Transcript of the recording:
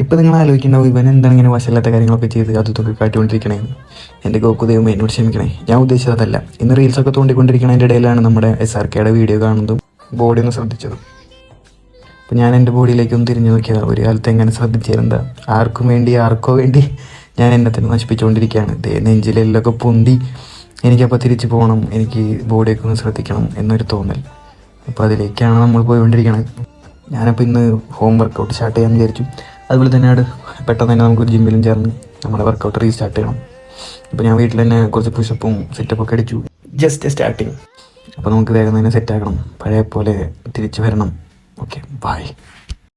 ഇപ്പം നിങ്ങൾ ആലോചിക്കേണ്ടാവും ഇവൻ എന്താണ് ഇങ്ങനെ വശമില്ലാത്ത കാര്യങ്ങളൊക്കെ ചെയ്ത് അതൊക്കെ കാട്ടിക്കൊണ്ടിരിക്കണേ. എൻ്റെ ഗോകുദേവം എന്നോട് ക്ഷമിക്കണേ, ഞാൻ ഉദ്ദേശിച്ചതല്ല. ഇന്ന് റീൽസൊക്കെ തോണ്ടിക്കൊണ്ടിരിക്കണതിൻ്റെ ഇടയിലാണ് നമ്മുടെ SRKയുടെ വീഡിയോ കാണുന്നതും ബോഡി ഒന്ന് ശ്രദ്ധിച്ചതും. അപ്പോൾ ഞാൻ എൻ്റെ ബോഡിയിലേക്കൊന്ന് തിരിഞ്ഞു നോക്കിയത് ഒരു കാലത്ത് എങ്ങനെ ശ്രദ്ധിച്ചിരുന്നത്, ആർക്കും വേണ്ടി ആർക്കോ വേണ്ടി ഞാൻ എന്നെ തന്നെ നശിപ്പിച്ചുകൊണ്ടിരിക്കുകയാണ്. നെഞ്ചിലെല്ലൊക്കെ പൊന്തി എനിക്കപ്പോൾ തിരിച്ചു പോകണം, എനിക്ക് ബോഡിയൊക്കെ ഒന്ന് ശ്രദ്ധിക്കണം എന്നൊരു തോന്നൽ. അപ്പോൾ അതിലേക്കാണ് നമ്മൾ പോയിക്കൊണ്ടിരിക്കുന്നത്. ഞാനപ്പോൾ ഇന്ന് ഹോം വർക്കൗട്ട് സ്റ്റാർട്ട് ചെയ്യാമെന്ന് വിചാരിച്ചു. അതുപോലെ തന്നെ പെട്ടെന്ന് തന്നെ നമുക്കൊരു ജിമ്മിലും ചേർന്ന് നമ്മുടെ വർക്കൗട്ട് റീസ്റ്റാർട്ട് ചെയ്യണം. അപ്പോൾ ഞാൻ വീട്ടിൽ തന്നെ കുറച്ച് പുഷപ്പും സെറ്റപ്പൊക്കെ അടിച്ചു, ജസ്റ്റ് സ്റ്റാർട്ടിങ്. അപ്പോൾ നമുക്ക് വേഗം തന്നെ സെറ്റാക്കണം, പഴയ പോലെ തിരിച്ചു വരണം. Okay, by.